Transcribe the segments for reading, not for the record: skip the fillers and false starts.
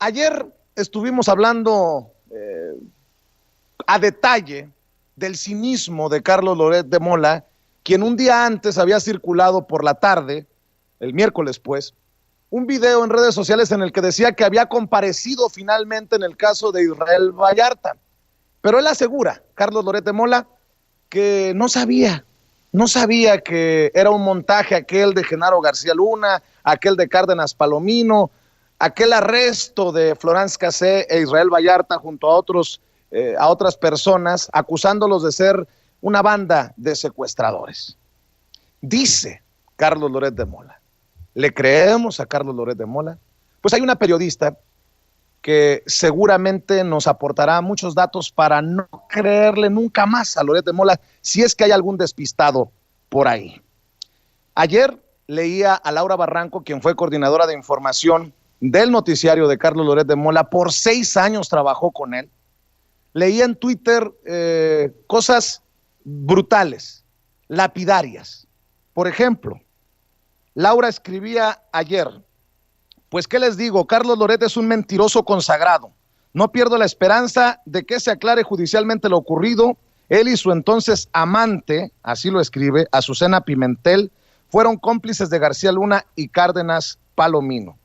Ayer estuvimos hablando a detalle del cinismo de Carlos Loret de Mola, quien un día antes había circulado por la tarde, el miércoles pues, un video en redes sociales en el que decía que había comparecido finalmente en el caso de Israel Vallarta. Pero él asegura, Carlos Loret de Mola, que no sabía que era un montaje aquel de Genaro García Luna, aquel de Cárdenas Palomino, aquel arresto de Florence Cassé e Israel Vallarta junto a otras personas, acusándolos de ser una banda de secuestradores. Dice Carlos Loret de Mola. ¿Le creemos a Carlos Loret de Mola? Pues hay una periodista que seguramente nos aportará muchos datos para no creerle nunca más a Loret de Mola, si es que hay algún despistado por ahí. Ayer leía a Laura Barranco, quien fue coordinadora de información del noticiario de Carlos Loret de Mola, por 6 años trabajó con él. Leía en Twitter cosas brutales, lapidarias. Por ejemplo, Laura escribía ayer: pues, ¿qué les digo? Carlos Loret es un mentiroso consagrado. No pierdo la esperanza de que se aclare judicialmente lo ocurrido. Él y su entonces amante, así lo escribe, Azucena Pimentel, fueron cómplices de García Luna y Cárdenas Palomino.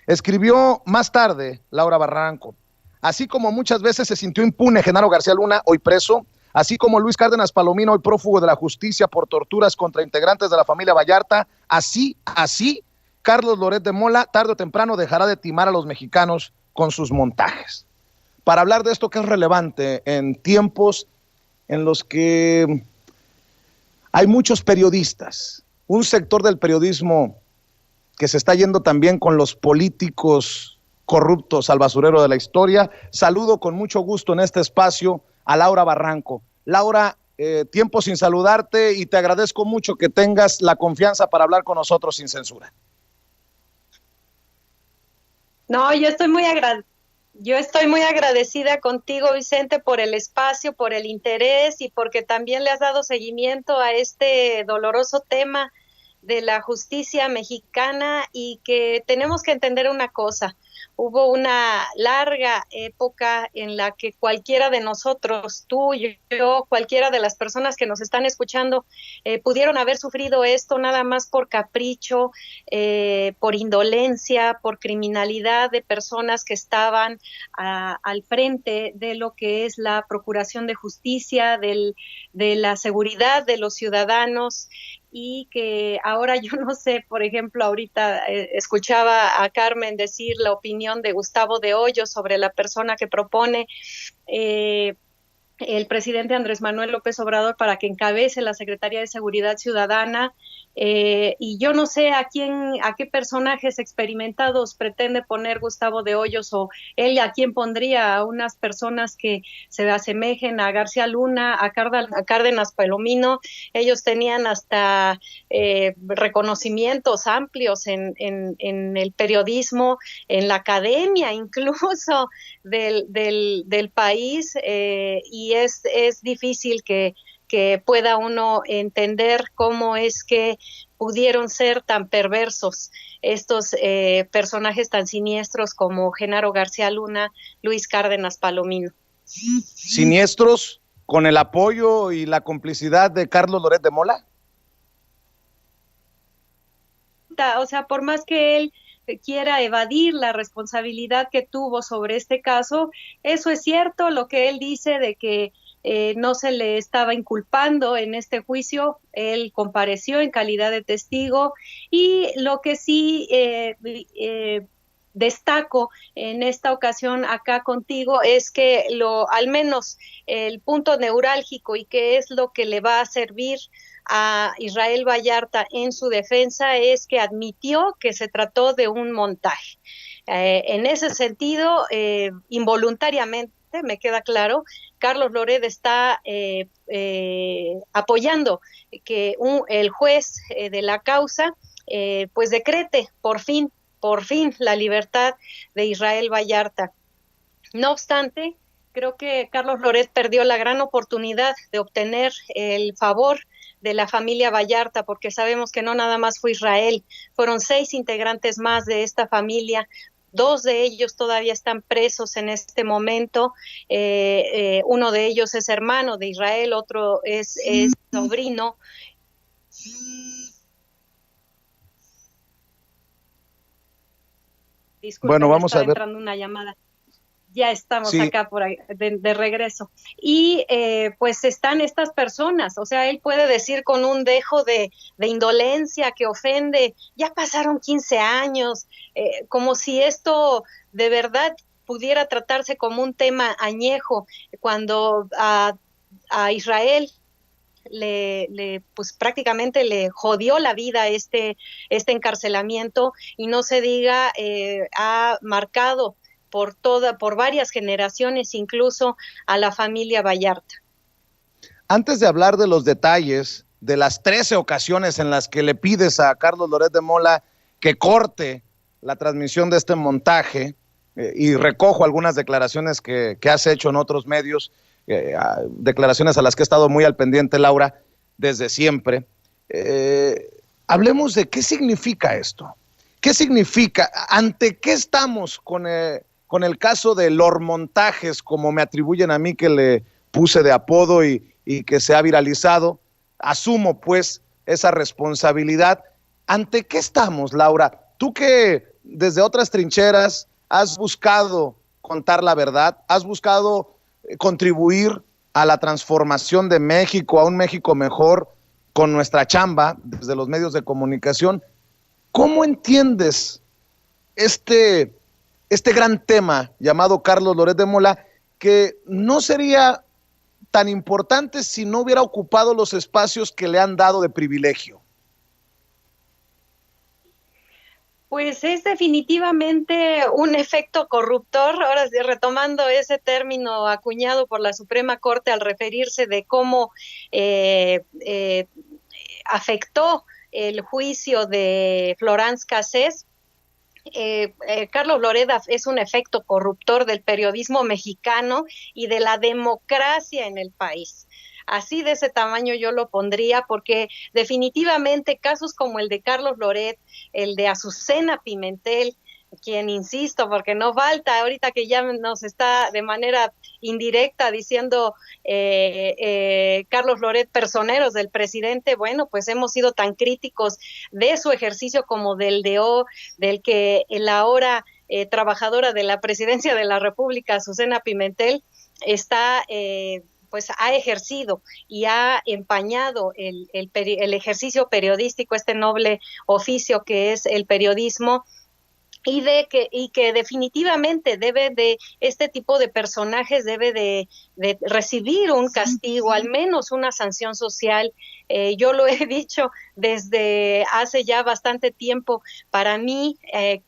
Escribió más tarde Laura Barranco: así como muchas veces se sintió impune Genaro García Luna, hoy preso, así como Luis Cárdenas Palomino, hoy prófugo de la justicia por torturas contra integrantes de la familia Vallarta, así, Carlos Loret de Mola tarde o temprano dejará de timar a los mexicanos con sus montajes. Para hablar de esto que es relevante en tiempos en los que hay muchos periodistas, un sector del periodismo que se está yendo también con los políticos corruptos al basurero de la historia, saludo con mucho gusto en este espacio a Laura Barranco. Laura, tiempo sin saludarte y te agradezco mucho que tengas la confianza para hablar con nosotros sin censura. No, yo estoy muy agradecida contigo, Vicente, por el espacio, por el interés y porque también le has dado seguimiento a este doloroso tema de la justicia mexicana, y que tenemos que entender una cosa: hubo una larga época en la que cualquiera de nosotros, tú, yo, cualquiera de las personas que nos están escuchando, pudieron haber sufrido esto nada más por capricho, por indolencia, por criminalidad de personas que estaban al frente de lo que es la procuración de justicia, de la seguridad de los ciudadanos. Y que ahora yo no sé, por ejemplo, ahorita escuchaba a Carmen decir la opinión de Gustavo de Hoyos sobre la persona que propone el presidente Andrés Manuel López Obrador para que encabece la Secretaría de Seguridad Ciudadana, y yo no sé a qué personajes experimentados pretende poner Gustavo de Hoyos, o él a quién pondría, a unas personas que se asemejen a García Luna, a Cárdenas Palomino. Ellos tenían hasta reconocimientos amplios en el periodismo, en la academia incluso del país, y es difícil que pueda uno entender cómo es que pudieron ser tan perversos estos personajes tan siniestros como Genaro García Luna, Luis Cárdenas Palomino. ¿Siniestros con el apoyo y la complicidad de Carlos Loret de Mola? O sea, por más que él quiera evadir la responsabilidad que tuvo sobre este caso, eso es cierto, lo que él dice de que no se le estaba inculpando en este juicio. Él compareció en calidad de testigo, y lo que sí destaco en esta ocasión acá contigo es que al menos el punto neurálgico, y que es lo que le va a servir a Israel Vallarta en su defensa, es que admitió que se trató de un montaje. En ese sentido, involuntariamente, me queda claro, Carlos Loret está apoyando que el juez de la causa pues decrete por fin la libertad de Israel Vallarta. No obstante, creo que Carlos Loret perdió la gran oportunidad de obtener el favor de la familia Vallarta, porque sabemos que no nada más fue Israel, fueron 6 integrantes más de esta familia, 2 de ellos todavía están presos en este momento. Uno de ellos es hermano de Israel, otro es sobrino. Disculpen, bueno, vamos a ver. entrando una llamada. Ya estamos Sí. acá por ahí, de regreso. Y pues están estas personas, o sea, él puede decir con un dejo de indolencia que ofende, ya pasaron 15 años, como si esto de verdad pudiera tratarse como un tema añejo, cuando a Israel pues prácticamente le jodió la vida este encarcelamiento, y no se diga, ha marcado por varias generaciones, incluso a la familia Vallarta. Antes de hablar de los detalles de las 13 ocasiones en las que le pides a Carlos Loret de Mola que corte la transmisión de este montaje, y recojo algunas declaraciones que has hecho en otros medios, declaraciones a las que he estado muy al pendiente, Laura, desde siempre. Hablemos de qué significa esto. ¿Qué significa? ¿Ante qué estamos con el caso de lormontajes, como me atribuyen a mí, que le puse de apodo y que se ha viralizado? Asumo pues esa responsabilidad. ¿Ante qué estamos, Laura? Tú que desde otras trincheras has buscado contar la verdad, has buscado contribuir a la transformación de México, a un México mejor, con nuestra chamba desde los medios de comunicación. ¿Cómo entiendes este gran tema llamado Carlos Loret de Mola, que no sería tan importante si no hubiera ocupado los espacios que le han dado de privilegio? Pues es definitivamente un efecto corruptor, ahora sí, retomando ese término acuñado por la Suprema Corte al referirse de cómo afectó el juicio de Florence Cassés. Carlos Loret es un efecto corruptor del periodismo mexicano y de la democracia en el país. Así, de ese tamaño yo lo pondría, porque definitivamente casos como el de Carlos Loret, el de Azucena Pimentel, quien, insisto, porque no falta ahorita que ya nos está de manera indirecta diciendo Carlos Loret, personeros del presidente. Bueno, pues hemos sido tan críticos de su ejercicio como del que la ahora trabajadora de la presidencia de la República, Azucena Pimentel, está pues ha ejercido y ha empañado el ejercicio periodístico, este noble oficio que es el periodismo, y que definitivamente este tipo de personajes debe de recibir un castigo, al menos una sanción social. Yo lo he dicho desde hace ya bastante tiempo. Para mí,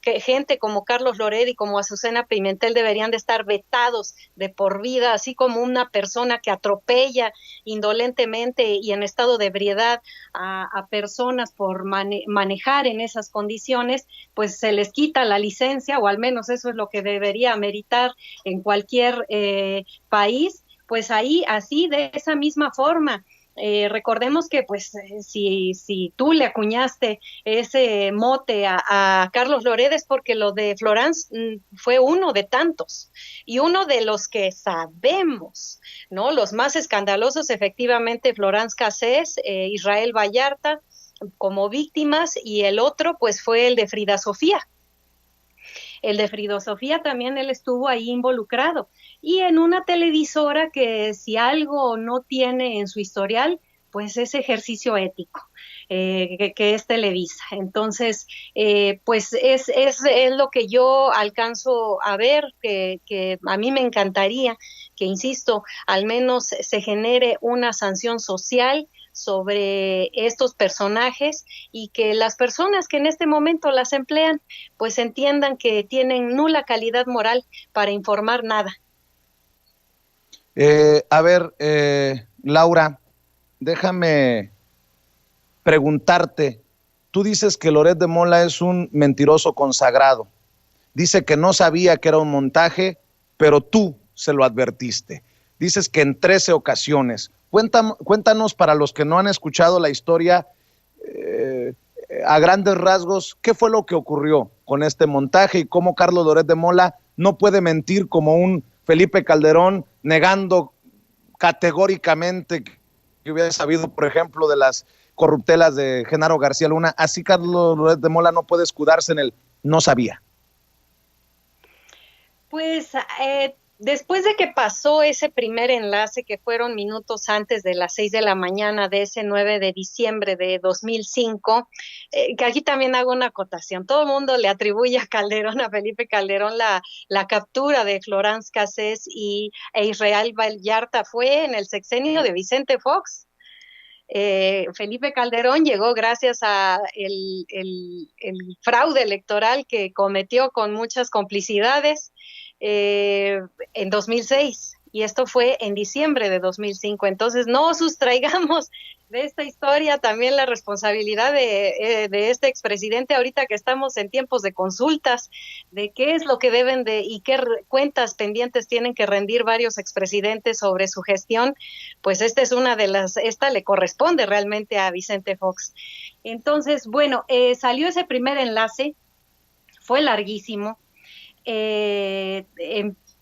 que gente como Carlos Loret y como Azucena Pimentel deberían de estar vetados de por vida, así como una persona que atropella indolentemente y en estado de ebriedad a personas por manejar en esas condiciones, pues se les quita la licencia, o al menos eso es lo que debería meritar en cualquier país. Pues ahí, así, de esa misma forma, recordemos que pues si tú le acuñaste ese mote a Carlos Loret, es porque lo de Florence fue uno de tantos, y uno de los que sabemos, ¿no? Los más escandalosos, efectivamente, Florence Cassés, Israel Vallarta como víctimas, y el otro pues fue el de Frida Sofía. El de Frida Sofía también él estuvo ahí involucrado, y en una televisora que, si algo no tiene en su historial, pues es ejercicio ético, que es Televisa. Entonces, pues es lo que yo alcanzo a ver, que a mí me encantaría que, insisto, al menos se genere una sanción social sobre estos personajes, y que las personas que en este momento las emplean pues entiendan que tienen nula calidad moral para informar nada. A ver, Laura, déjame preguntarte. Tú dices que Loret de Mola es un mentiroso consagrado. Dice que no sabía que era un montaje, pero tú se lo advertiste. Dices que en 13 ocasiones. Cuéntanos, para los que no han escuchado la historia, a grandes rasgos, ¿qué fue lo que ocurrió? con este montaje y cómo Carlos Loret de Mola no puede mentir como un Felipe Calderón, negando categóricamente que hubiera sabido, por ejemplo, de las corruptelas de Genaro García Luna. Así Carlos Loret de Mola no puede escudarse en el no sabía. Pues después de que pasó ese primer enlace, que fueron minutos antes de las 6 de la mañana de ese 9 de diciembre de 2005, que aquí también hago una acotación, todo el mundo le atribuye a Calderón, a Felipe Calderón, la captura de Florence Cassés e Israel Vallarta fue en el sexenio de Vicente Fox. Felipe Calderón llegó gracias a el fraude electoral que cometió con muchas complicidades en 2006, y esto fue en diciembre de 2005. Entonces no sustraigamos de esta historia también la responsabilidad de este expresidente ahorita que estamos en tiempos de consultas, de qué es lo que deben de y qué cuentas pendientes tienen que rendir varios expresidentes sobre su gestión. Pues esta es una de esta le corresponde realmente a Vicente Fox. Entonces, bueno, salió ese primer enlace, fue larguísimo.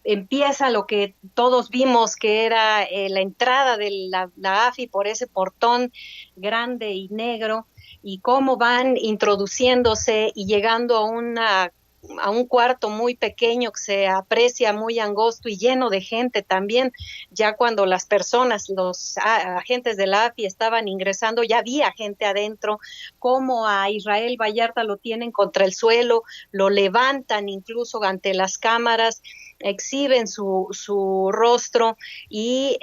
Empieza lo que todos vimos que era la entrada de la AFI por ese portón grande y negro, y cómo van introduciéndose y llegando a un cuarto muy pequeño que se aprecia muy angosto y lleno de gente también. Ya cuando las personas, los agentes de la AFI estaban ingresando, ya había gente adentro, como a Israel Vallarta lo tienen contra el suelo, lo levantan incluso ante las cámaras, exhiben su rostro y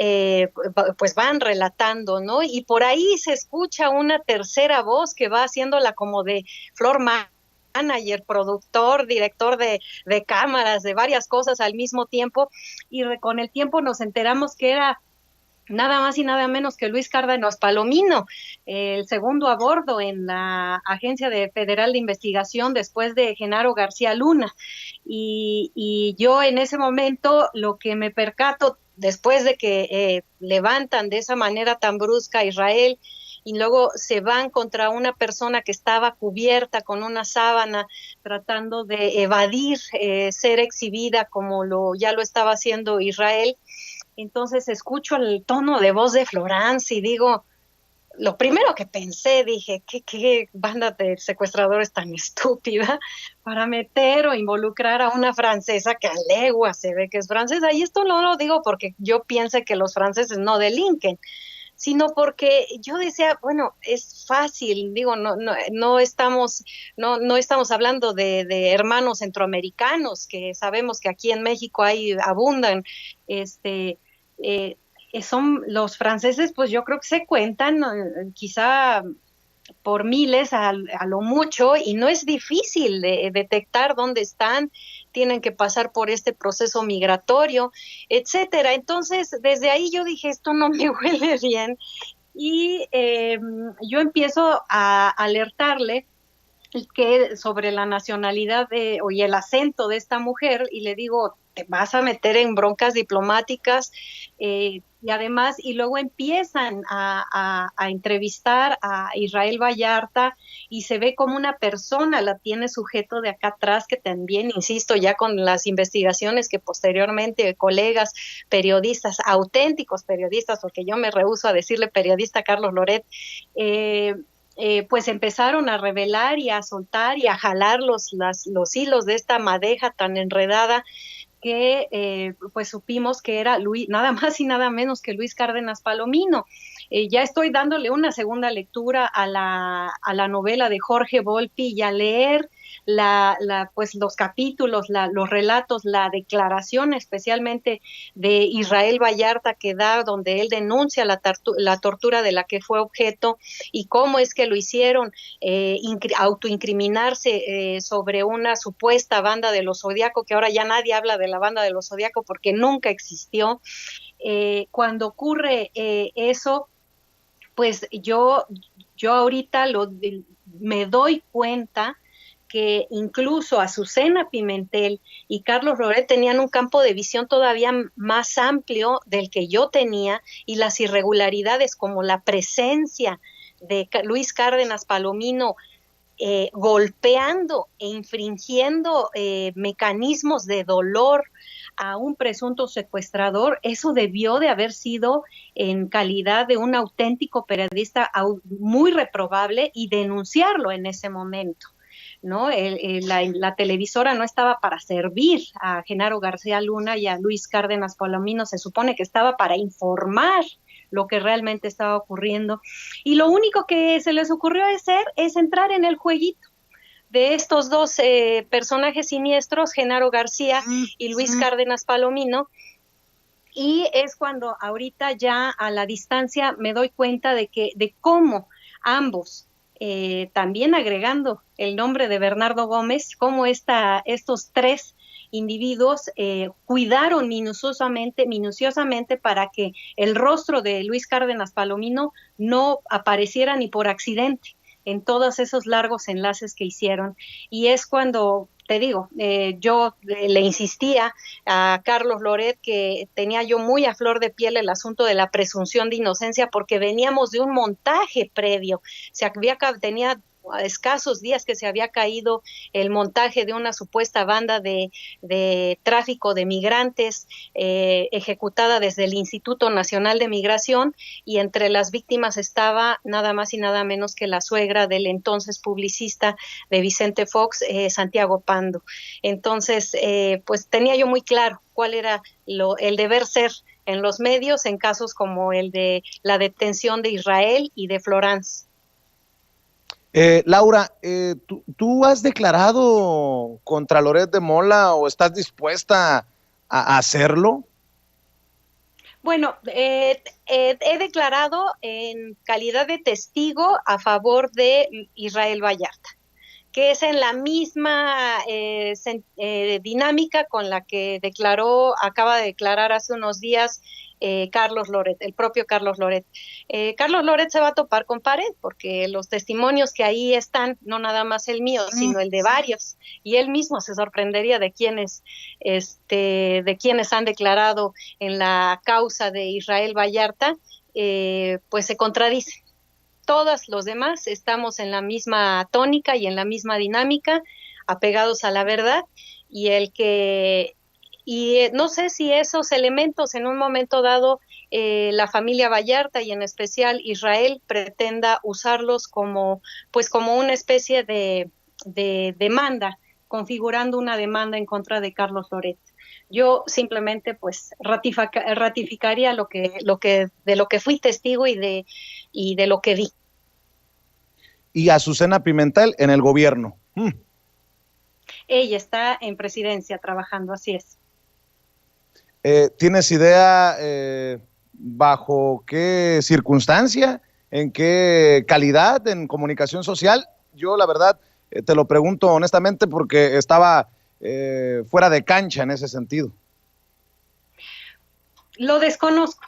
pues van relatando, ¿no? Y por ahí se escucha una tercera voz que va haciéndola como de Flor manager, productor, director de cámaras, de varias cosas al mismo tiempo, y con el tiempo nos enteramos que era nada más y nada menos que Luis Cárdenas Palomino, el segundo a bordo en la Agencia Federal de Investigación después de Genaro García Luna. Y yo en ese momento lo que me percato, después de que levantan de esa manera tan brusca a Israel, y luego se van contra una persona que estaba cubierta con una sábana tratando de evadir ser exhibida como ya lo estaba haciendo Israel. Entonces escucho el tono de voz de Florence y digo, lo primero que pensé, dije, ¿qué banda de secuestradores tan estúpida para meter o involucrar a una francesa que a legua se ve que es francesa? Y esto no lo digo porque yo piense que los franceses no delinquen, sino porque yo decía, bueno, es fácil, digo, no estamos hablando de hermanos centroamericanos, que sabemos que aquí en México abundan, son los franceses, pues yo creo que se cuentan quizá por miles a lo mucho, y no es difícil de detectar dónde están, tienen que pasar por este proceso migratorio, etcétera. Entonces, desde ahí yo dije, esto no me huele bien, y yo empiezo a alertarle que sobre la nacionalidad y el acento de esta mujer, y le digo, te vas a meter en broncas diplomáticas, y además, y luego empiezan a entrevistar a Israel Vallarta, y se ve como una persona la tiene sujeto de acá atrás, que también, insisto, ya con las investigaciones que posteriormente colegas periodistas, auténticos periodistas, porque yo me rehúso a decirle periodista a Carlos Loret, pues empezaron a revelar y a soltar y a jalar los hilos de esta madeja tan enredada, que pues supimos que era nada más y nada menos que Luis Cárdenas Palomino. Ya estoy dándole una segunda lectura a la novela de Jorge Volpi, y a leer pues los capítulos, los relatos, la declaración especialmente de Israel Vallarta que da, donde él denuncia la tortura de la que fue objeto y cómo es que lo hicieron, autoincriminarse sobre una supuesta banda de los Zodiaco, que ahora ya nadie habla de la banda de los Zodiaco porque nunca existió. Cuando ocurre eso, pues yo ahorita me doy cuenta que incluso Azucena Pimentel y Carlos Loret tenían un campo de visión todavía más amplio del que yo tenía, y las irregularidades como la presencia de Luis Cárdenas Palomino golpeando e infringiendo mecanismos de dolor a un presunto secuestrador, eso debió de haber sido en calidad de un auténtico periodista muy reprobable y denunciarlo en ese momento. ¿No? La televisora no estaba para servir a Genaro García Luna y a Luis Cárdenas Palomino, se supone que estaba para informar lo que realmente estaba ocurriendo. Y lo único que se les ocurrió hacer es entrar en el jueguito de estos dos personajes siniestros, Genaro García y Luis Cárdenas Palomino, y es cuando ahorita ya a la distancia me doy cuenta de cómo ambos, también agregando el nombre de Bernardo Gómez, cómo estos tres individuos cuidaron minuciosamente para que el rostro de Luis Cárdenas Palomino no apareciera ni por accidente en todos esos largos enlaces que hicieron. Y es cuando, te digo, yo le insistía a Carlos Loret que tenía yo muy a flor de piel el asunto de la presunción de inocencia, porque veníamos de un montaje previo, tenía a escasos días que se había caído el montaje de una supuesta banda de tráfico de migrantes ejecutada desde el Instituto Nacional de Migración, y entre las víctimas estaba nada más y nada menos que la suegra del entonces publicista de Vicente Fox, Santiago Pando. Entonces, pues tenía yo muy claro cuál era el deber ser en los medios en casos como el de la detención de Israel y de Florence. Laura, ¿tú has declarado contra Loret de Mola o estás dispuesta a hacerlo? Bueno, he declarado en calidad de testigo a favor de Israel Vallarta, que es en la misma dinámica con la que acaba de declarar hace unos días Carlos Loret, el propio Carlos Loret. Carlos Loret se va a topar con pared, porque los testimonios que ahí están, no nada más el mío, sino el de varios, y él mismo se sorprendería de quienes han declarado en la causa de Israel Vallarta, pues se contradicen. Todos los demás estamos en la misma tónica y en la misma dinámica, apegados a la verdad, no sé si esos elementos en un momento dado la familia Vallarta y en especial Israel pretenda usarlos como una especie de demanda, configurando una demanda en contra de Carlos Loret. Yo simplemente pues ratificaría de lo que fui testigo y de lo que vi. Y Azucena Pimentel en el gobierno. Ella está en presidencia trabajando, así es. ¿Tienes idea bajo qué circunstancia, en qué calidad en comunicación social? Yo la verdad te lo pregunto honestamente porque estaba fuera de cancha en ese sentido. Lo desconozco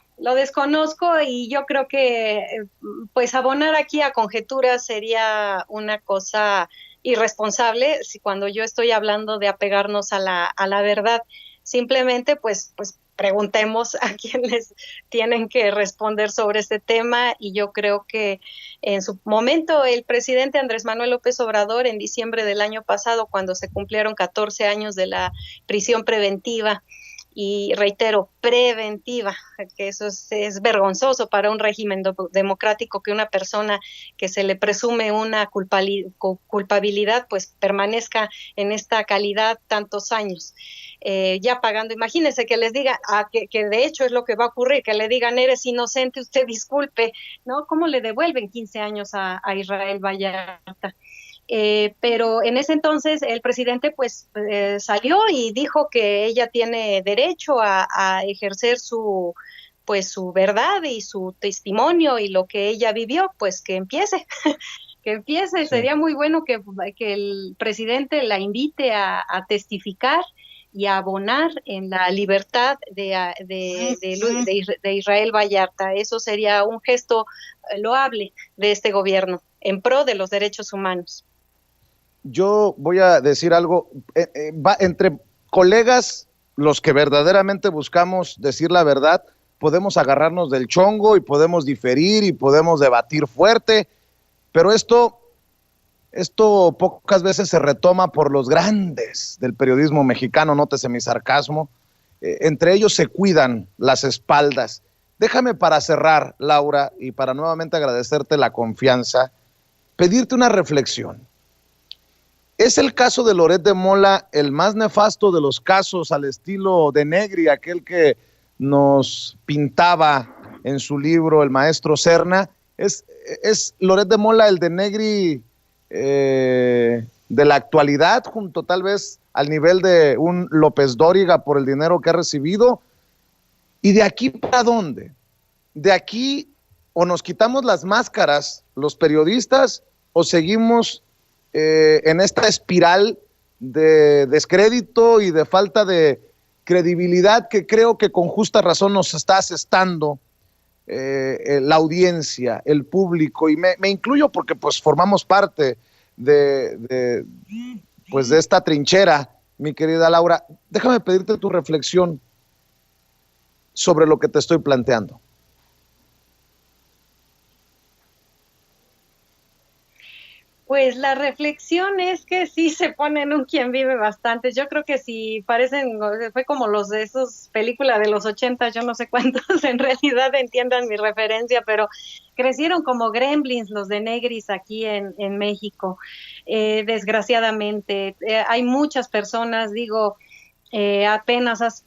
y yo creo que pues abonar aquí a conjeturas sería una cosa irresponsable si cuando yo estoy hablando de apegarnos a la verdad. Simplemente pues preguntemos a quienes tienen que responder sobre este tema, y yo creo que en su momento el presidente Andrés Manuel López Obrador, en diciembre del año pasado, cuando se cumplieron 14 años de la prisión preventiva, y reitero, preventiva, que eso es vergonzoso para un régimen democrático, que una persona que se le presume una culpabilidad pues permanezca en esta calidad tantos años. Ya pagando, imagínense que les diga, que de hecho es lo que va a ocurrir, que le digan eres inocente, usted disculpe, ¿no? ¿Cómo le devuelven 15 años a Israel Vallarta? Pero en ese entonces el presidente pues salió y dijo que ella tiene derecho a ejercer su verdad y su testimonio y lo que ella vivió, pues que empiece. Que empiece. Sí. Sería muy bueno que el presidente la invite a testificar y a abonar en la libertad de Israel Vallarta. Eso sería un gesto loable de este gobierno en pro de los derechos humanos. Yo voy a decir algo, entre colegas, los que verdaderamente buscamos decir la verdad, podemos agarrarnos del chongo y podemos diferir y podemos debatir fuerte, pero esto Esto pocas veces se retoma por los grandes del periodismo mexicano, nótese mi sarcasmo. Entre ellos se cuidan las espaldas. Déjame para cerrar, Laura, y para nuevamente agradecerte la confianza, pedirte una reflexión. ¿Es el caso de Loret de Mola el más nefasto de los casos al estilo de Negri, aquel que nos pintaba en su libro el maestro Serna? ¿Es Loret de Mola el de Negri de la actualidad, junto tal vez al nivel de un López Dóriga por el dinero que ha recibido? ¿Y de aquí para dónde? De aquí o nos quitamos las máscaras los periodistas o seguimos en esta espiral de descrédito y de falta de credibilidad que creo que con justa razón nos está asestando la audiencia, el público, y me incluyo porque pues formamos parte pues de esta trinchera, mi querida Laura. Déjame pedirte tu reflexión sobre lo que te estoy planteando. Pues la reflexión es que sí se ponen un quien vive bastante. Yo creo que si parecen, fue como los de esos películas de los 80, yo no sé cuántos en realidad entiendan mi referencia, pero crecieron como gremlins los de Negris aquí en México. Desgraciadamente, hay muchas personas, digo, apenas hace.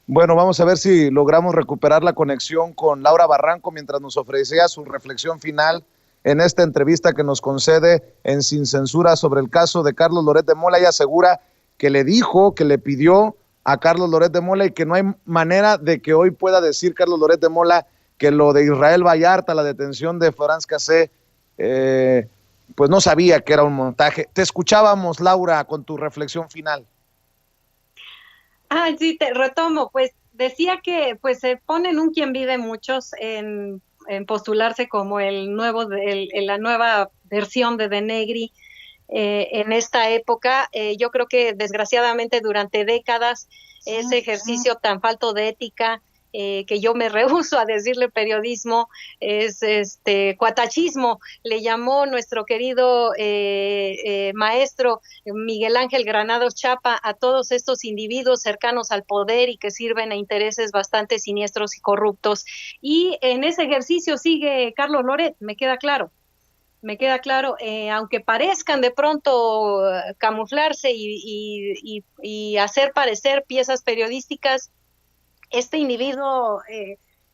Bueno, vamos a ver si logramos recuperar la conexión con Laura Barranco mientras nos ofrecía su reflexión final en esta entrevista que nos concede en Sin Censura sobre el caso de Carlos Loret de Mola. Ella asegura que le dijo, que le pidió a Carlos Loret de Mola y que no hay manera de que hoy pueda decir Carlos Loret de Mola que lo de Israel Vallarta, la detención de Florence Cassé, pues no sabía que era un montaje. Te escuchábamos, Laura, con tu reflexión final. Ah, sí, te retomo, pues decía que pues se ponen un quien vive muchos en postularse como el nuevo, la nueva versión de Negri en esta época. Yo creo que desgraciadamente durante décadas ese ejercicio tan falto de ética, que yo me rehúso a decirle periodismo, es este cuatachismo, le llamó nuestro querido maestro Miguel Ángel Granados Chapa a todos estos individuos cercanos al poder y que sirven a intereses bastante siniestros y corruptos. Y en ese ejercicio sigue Carlos Loret, me queda claro. Me queda claro, aunque parezcan de pronto camuflarse y hacer parecer piezas periodísticas, este individuo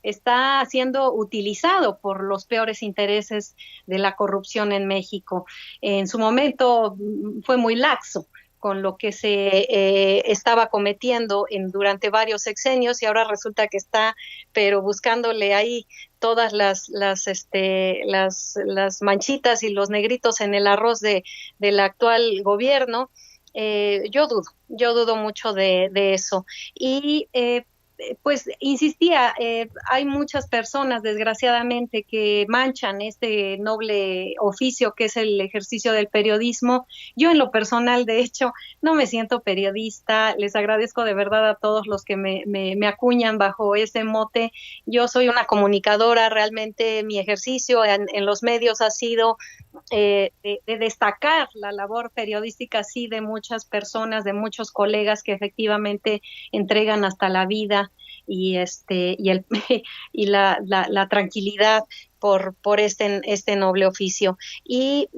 está siendo utilizado por los peores intereses de la corrupción en México. En su momento fue muy laxo con lo que se estaba cometiendo durante varios sexenios y ahora resulta que está, pero buscándole ahí todas las manchitas y los negritos en el arroz del actual gobierno. Yo dudo mucho de eso. Y pues insistía, hay muchas personas desgraciadamente que manchan este noble oficio que es el ejercicio del periodismo. Yo en lo personal, de hecho, no me siento periodista, les agradezco de verdad a todos los que me acuñan bajo ese mote. Yo soy una comunicadora, realmente mi ejercicio en los medios ha sido de destacar la labor periodística, sí, de muchas personas, de muchos colegas que efectivamente entregan hasta la vida y y la tranquilidad por este noble oficio. Y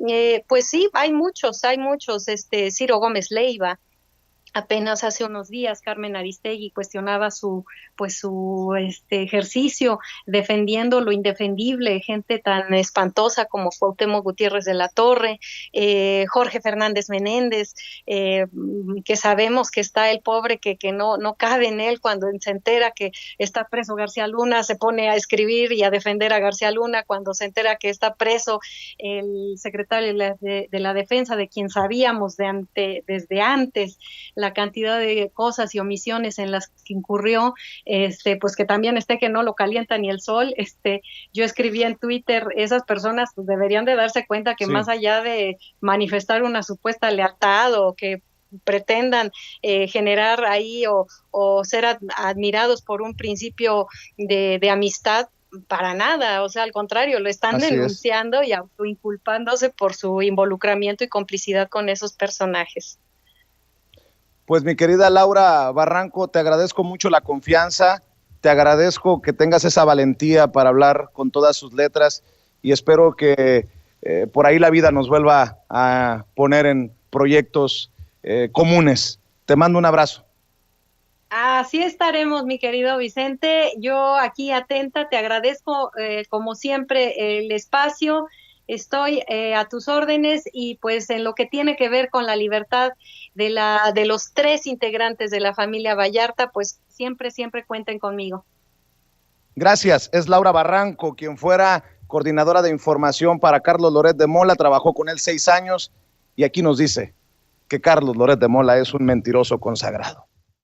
pues sí, hay muchos, Ciro Gómez Leiva. Apenas hace unos días Carmen Aristegui cuestionaba su ejercicio defendiendo lo indefendible, gente tan espantosa como Cuauhtémoc Gutiérrez de la Torre, Jorge Fernández Menéndez, que sabemos que está el pobre que no cabe en él cuando se entera que está preso García Luna, se pone a escribir y a defender a García Luna, cuando se entera que está preso el secretario de la Defensa, de quien sabíamos desde antes la cantidad de cosas y omisiones en las que incurrió, pues que también que no lo calienta ni el sol. Yo escribí en Twitter, esas personas pues, deberían de darse cuenta que sí, más allá de manifestar una supuesta lealtad o que pretendan generar ahí o ser admirados por un principio de amistad, para nada, o sea, al contrario, lo están Así es. denunciando y autoinculpándose por su involucramiento y complicidad con esos personajes. Pues mi querida Laura Barranco, te agradezco mucho la confianza, te agradezco que tengas esa valentía para hablar con todas sus letras y espero que por ahí la vida nos vuelva a poner en proyectos comunes. Te mando un abrazo. Así estaremos, mi querido Vicente. Yo aquí atenta, te agradezco como siempre el espacio. Estoy a tus órdenes y pues en lo que tiene que ver con la libertad de los tres integrantes de la familia Vallarta, pues siempre, siempre cuenten conmigo. Gracias. Es Laura Barranco, quien fuera coordinadora de información para Carlos Loret de Mola, trabajó con él 6 años y aquí nos dice que Carlos Loret de Mola es un mentiroso consagrado.